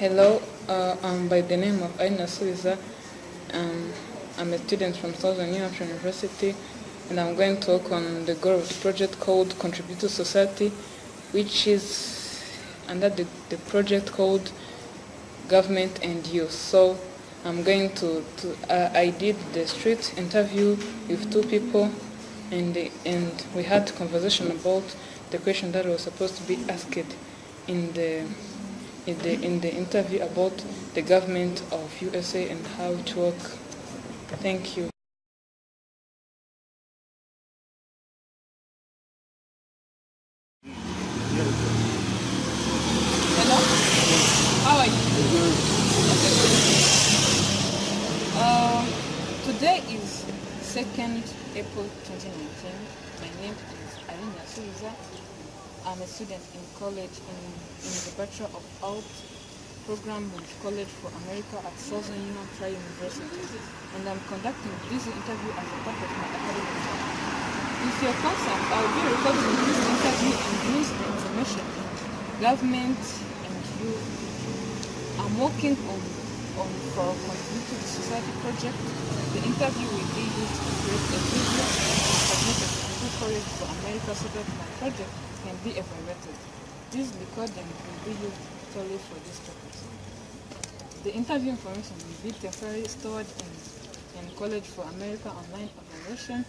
Hello, I'm by the name of Aline Irasubiza. Um, I'm a student from Southern New Hampshire University, and I'm going to talk on the goal of the project called Contribute to Society, which is under the project called Government and Youth. So I'm going I did the street interview with two people, and we had conversation about the question that was supposed to be asked in the interview about the government of USA and how it works. Thank you. Hello, how are you? Today is 2nd April 2019. My name is Aline Irasubiza. I'm a student in college in the Bachelor of Arts program with College for America at Southern New Hampshire University, and I'm conducting this interview as a part of my academic work. With your consent, I will be recording this interview and use the information government and youth. I'm working on for Contribute to the Society project. The interview will be used to create a video and submit it to College for America so that my project can be evaluated. This recording will be used solely for this purpose. The interview information will be temporarily stored in College for America online evaluation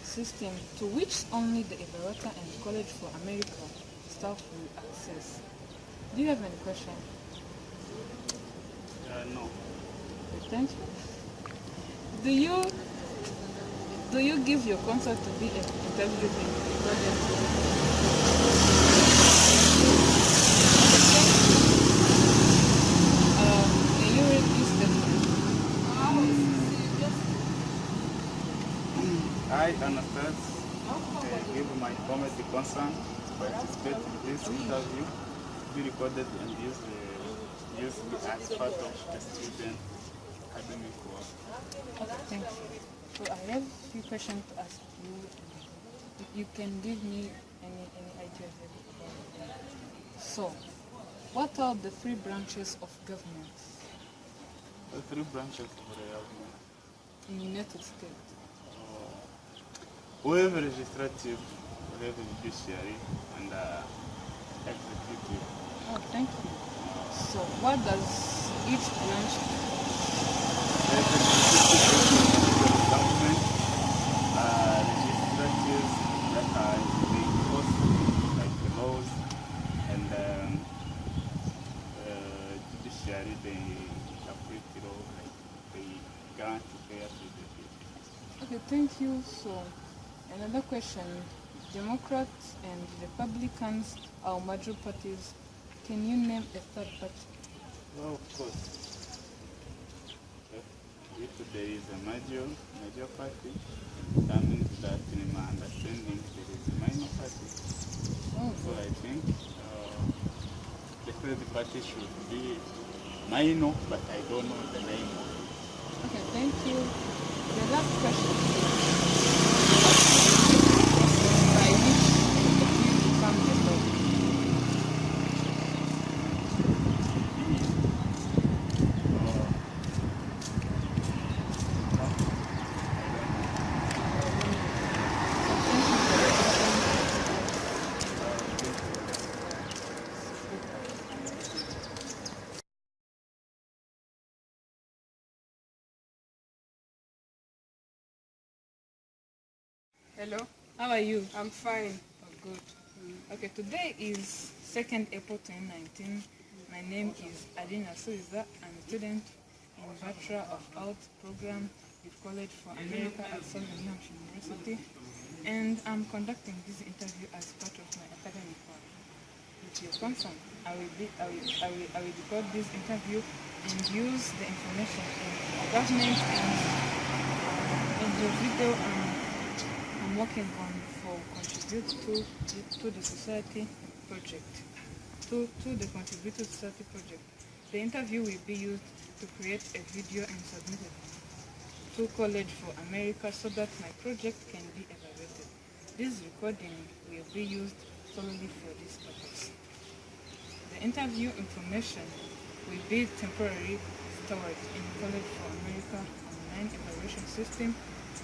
system, to which only the evaluator and College for America staff will access. Do you have any question? No. Okay, thank you. Do you give your consent to be interviewed in the project? Can you read this statement? I, Anastasia, give my formative consent to participate in this interview, be recorded and used as part of the student academic work. Okay, thank you. So I have a few questions to ask you. You can give me any ideas about it. So, what are the three branches of government The three branches of the government. in the United States? We have legislative, we have judiciary, and executive. Oh, thank you. So, what does each branch do? The executive government, legislative, they enforce like the laws, and judiciary, they interpret the law, like they grant fair to the people. Okay, thank you. So, another question. Democrats and Republicans are major parties. Can you name a third party? Well, of course. If there is a major party, that means that in my understanding there is a minor party. Oh, So I think the third party should be minor, but I don't know the name. okay, thank you. The last question. By which you become a law? Hello, How are you? I'm fine. Oh, good. Okay, today is 2nd April 2019. My name is Aline Irasubiza. I'm a student in Bachelor of Arts program with College for America at Southern New Hampshire University, and I'm conducting this interview as part of my academic work. With your consent, I will record this interview and use the information in government and the video I'm working on for contribute to the society project. To the Contribute to Society project. The interview will be used to create a video and submit it to College for America so that my project can be evaluated. This recording will be used solely for this purpose. The interview information We build temporary storage in College for America online evaluation system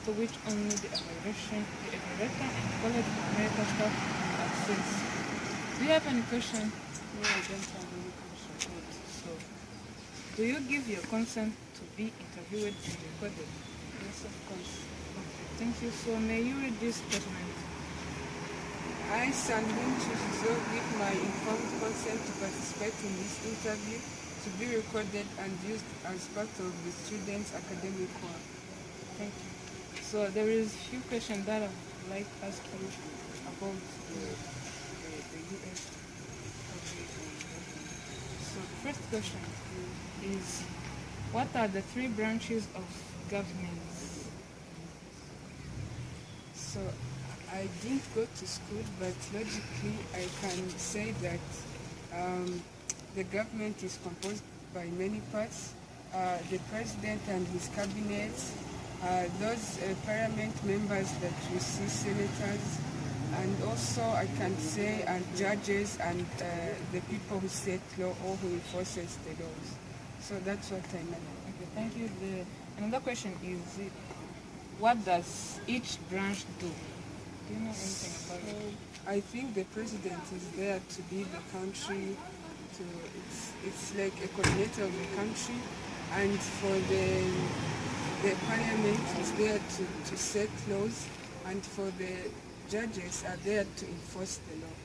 to which only the evaluator and College for America staff have access. Do you have any question? No, I don't have any question. Good. So, do you give your consent to be interviewed and recorded? Yes, of course. Okay, thank you. So, may you read this statement? I, Sandrine Chichizo, give my informed consent to participate in this interview to be recorded and used as part of the students' academic work. Thank you. So there is few questions that I would like to ask you about the U.S. country. So the first question is, what are the three branches of government? So I didn't go to school, but logically I can say that the government is composed by many parts. The president and his cabinet, those parliament members that you see, senators, and also I can say judges and the people who set law or who enforces the laws. So that's what I meant. Okay, thank you. Another question is, what does each branch do? Do you know anything about it? I think the president is there to lead the country. It's like a coordinator of the country, and for the parliament is there to set laws, and for the judges are there to enforce the law.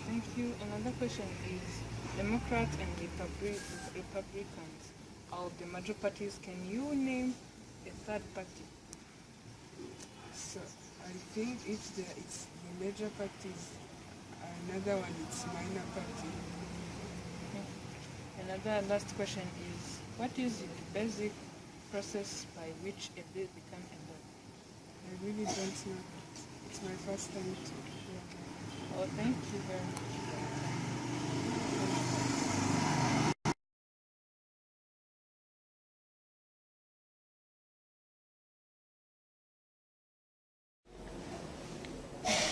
Thank you. Another question is, Democrats and Republicans are the major parties. Can you name a third party? So I think it's the major parties. Another one is minor party. Another last question is, what is the basic process by which a bill becomes a law? I really don't know. It's my first time to hear. Oh, thank you very much.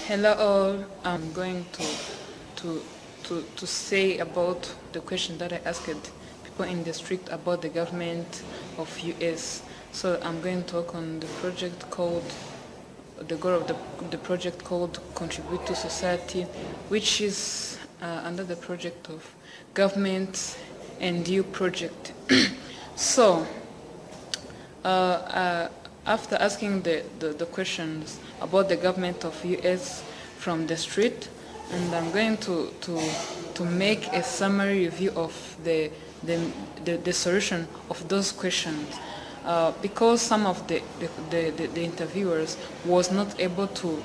Hello all. I'm going to say about the question that I asked people in the street about the government of US. So I'm going to talk on the project called the goal of the project called Contribute to Society, which is under the project of Government and You project. So after asking the questions about the government of US from the street, and I'm going to make a summary review of the solution of those questions, because some of the interviewers was not able to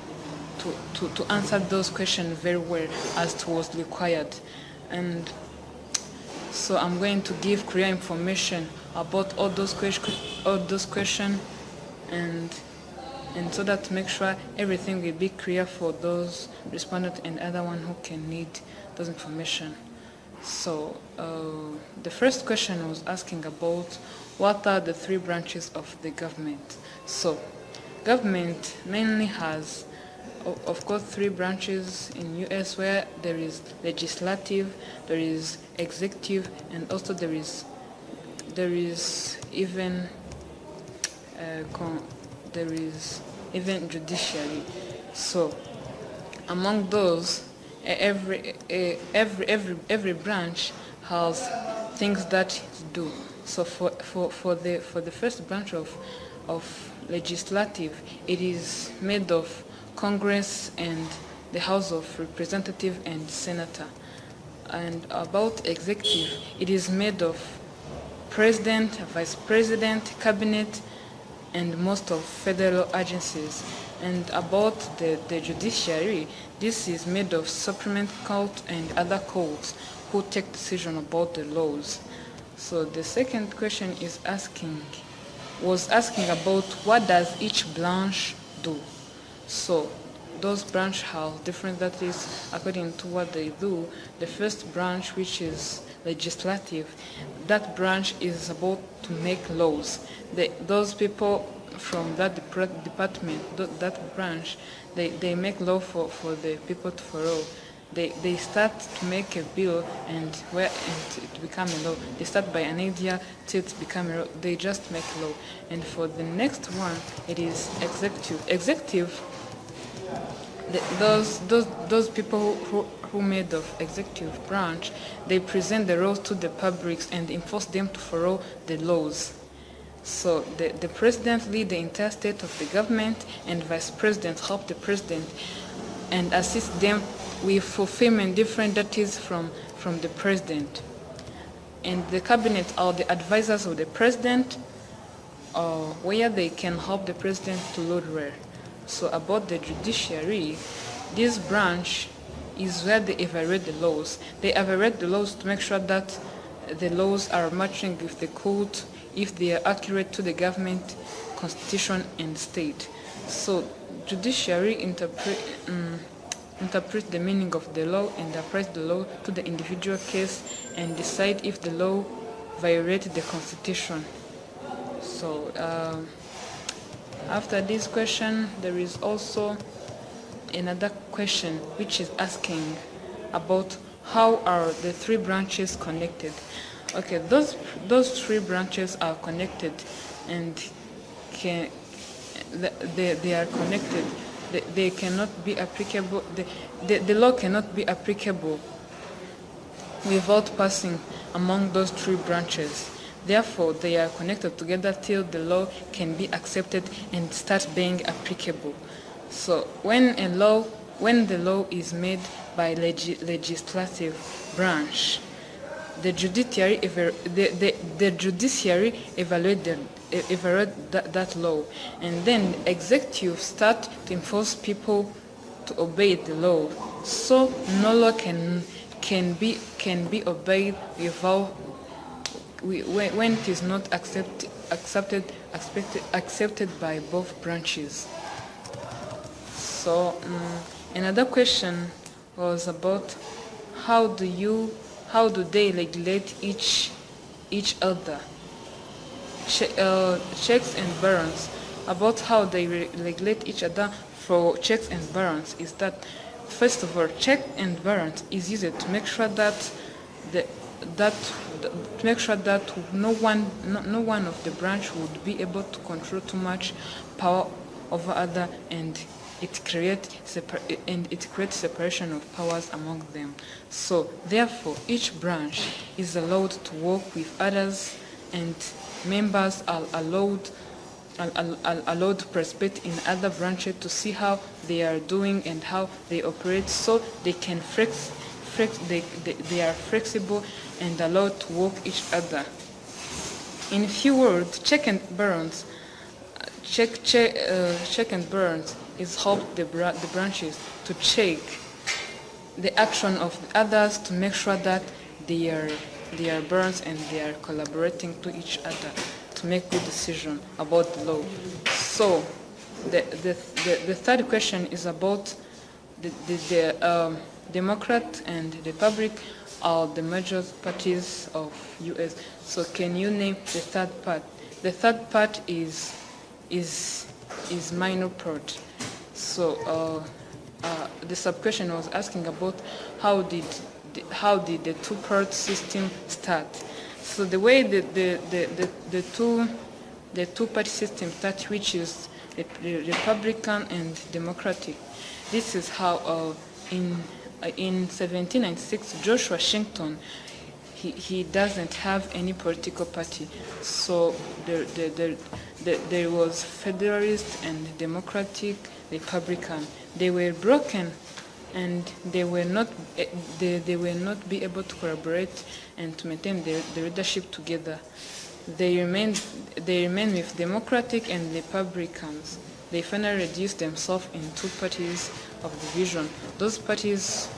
answer those questions very well as it was required, and so I'm going to give clear information about all those questions, and so that to make sure everything will be clear for those respondents and other one who can need those information. So the first question was asking about what are the three branches of the government. So government mainly has, of course, three branches in US, where there is legislative, there is executive, and also there is even judiciary. So among those, every branch has things that it do. So for the first branch of legislative, it is made of Congress and the House of Representatives and Senator. And about executive, it is made of President, Vice President, Cabinet, and most of federal agencies. And about the judiciary, this is made of Supreme Court and other courts who take decision about the laws. So the second question was asking about what does each branch do. So those branches have different, that is according to what they do. The first branch, which is legislative, that branch is about to make laws. Those people from that department, that branch, they make law for the people to follow. they start to make a bill, and it become a law. They start by an idea till it become a law. They just make law. And for the next one, it is executive. Executive, those people who made of executive branch, they present the laws to the publics and enforce them to follow the laws. So the president lead the entire state of the government, and vice president help the president and assist them with fulfillment different duties from the president. And the cabinet are the advisors of the president, where they can help the president to load rare. So about the judiciary, this branch is where they evaluate the laws. They evaluate the laws to make sure that the laws are matching with the code, if they are accurate to the government, constitution, and state. So judiciary interpret the meaning of the law and apply the law to the individual case and decide if the law violates the constitution. So after this question, there is also another question which is asking about how are the three branches connected. Okay, those three branches are connected, and they are connected. They cannot be applicable. The law cannot be applicable without passing among those three branches. Therefore, they are connected together till the law can be accepted and start being applicable. So when the law is made by legislative branch, the judiciary evaluate that law, and then executive start to enforce people to obey the law. So no law can be obeyed without when it is not accepted by both branches. So another question was about how do they regulate each other? Checks and balance. About how they regulate each other for checks and balance is that, first of all, check and balance is used to make sure that no one of the branch would be able to control too much power over other, and it creates separation of powers among them. So therefore, each branch is allowed to work with others, and members are allowed to participate in other branches to see how they are doing and how they operate, so they can they are flexible and allowed to work each other. In few words, check and balance is help the branches to check the action of the others to make sure that they are balanced and they are collaborating to each other to make good decision about the law. So the third question is about the Democrat and the Republic are the major parties of US. So can you name the third part? The third part is minor part. So the sub-question was asking about how did the two-part system start. So the way the two-party system starts, which is the Republican and Democratic. This is how in 1796 George Washington he doesn't have any political party. So there was Federalist and Democratic, Republican. They were broken, and they will not be able to collaborate and to maintain the leadership together. They remain with Democratic and Republicans. They finally reduced themselves in two parties of division. Those parties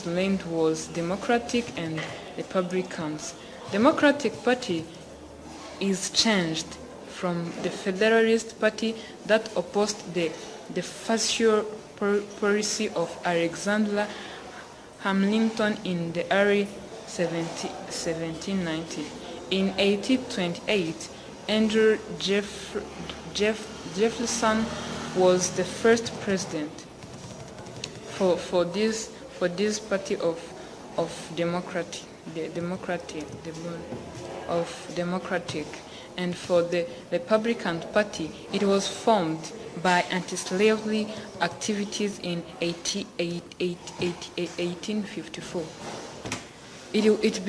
named was Democratic and Republicans. Democratic Party is changed from the Federalist Party that opposed the fascist policy of Alexander Hamilton in the early 1790. In 1828, Andrew Jefferson was the first president for this party of democratic, and for the Republican Party, it was formed by anti-slavery activities in 1854. It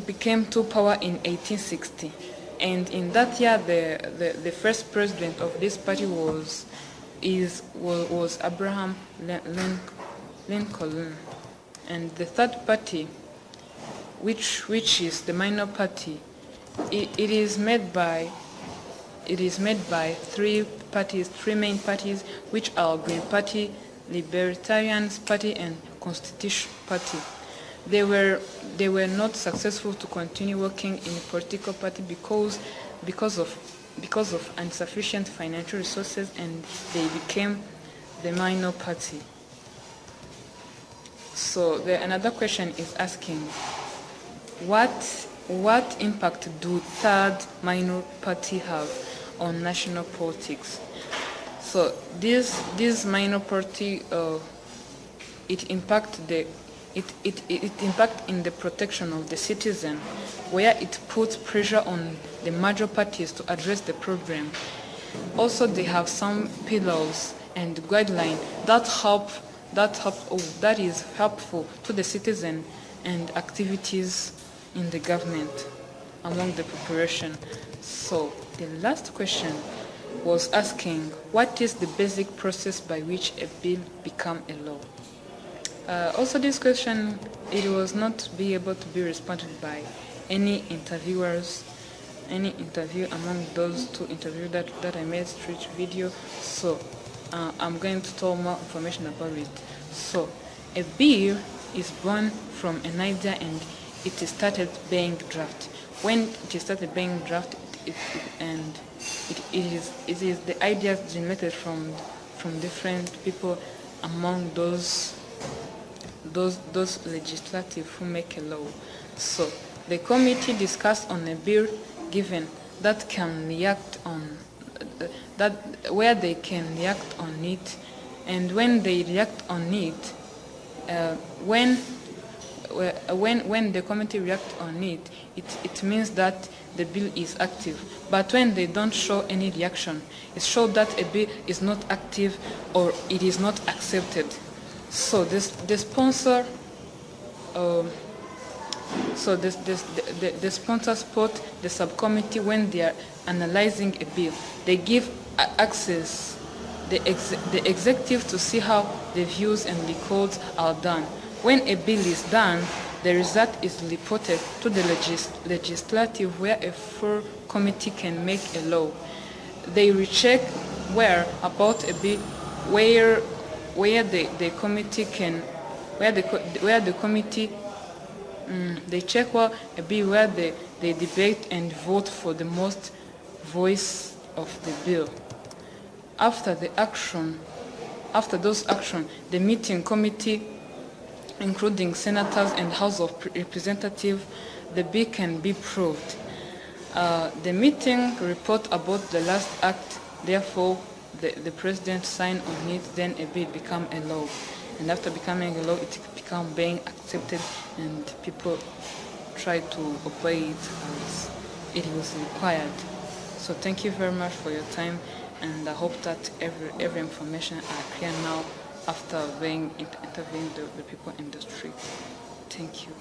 became to power in 1860, and in that year the first president of this party was Abraham Lincoln. And the third party, which is the minor party, it is made by three main parties, which are Green Party, Libertarian Party, and Constitution Party. They were not successful to continue working in a political party because of insufficient financial resources, and they became the minor party. So another question is asking, what impact do third minor party have on national politics? So this minor party, it impact in the protection of the citizen, where it puts pressure on the major parties to address the problem. Also, they have some pillars and guidelines that is helpful to the citizen and activities in the government among the population. So the last question was asking, what is the basic process by which a bill becomes a law? Also, this question, it was not be able to be responded by any interview among those two interviews that I made street video. So I'm going to tell more information about it. So a bill is born from an idea, and it is started being drafted. When it is started being drafted, it is the ideas generated from different people among those legislative who make a law. So the committee discussed on a bill given that can react on where they can react on it, and when they react on it, when the committee reacts on it, it means that the bill is active. But when they don't show any reaction, it shows that a bill is not active or it is not accepted. So the sponsor support the subcommittee when they are analyzing a bill. They give access the executive to see how the views and records are done. When a bill is done, the result is reported to the legislative, where a full committee can make a law. They recheck where about a bill, where the committee can, they check where a bill where they debate and vote for the most voice of the bill. After those actions, the meeting committee, including senators and House of Representatives, the bill can be approved. The meeting report about the last act, therefore the president signed on it, then a bill become a law. And after becoming a law, it become being accepted, and people try to obey it as it was required. So thank you very much for your time, and I hope that every information are clear now after being interviewing the people in the street. Thank you.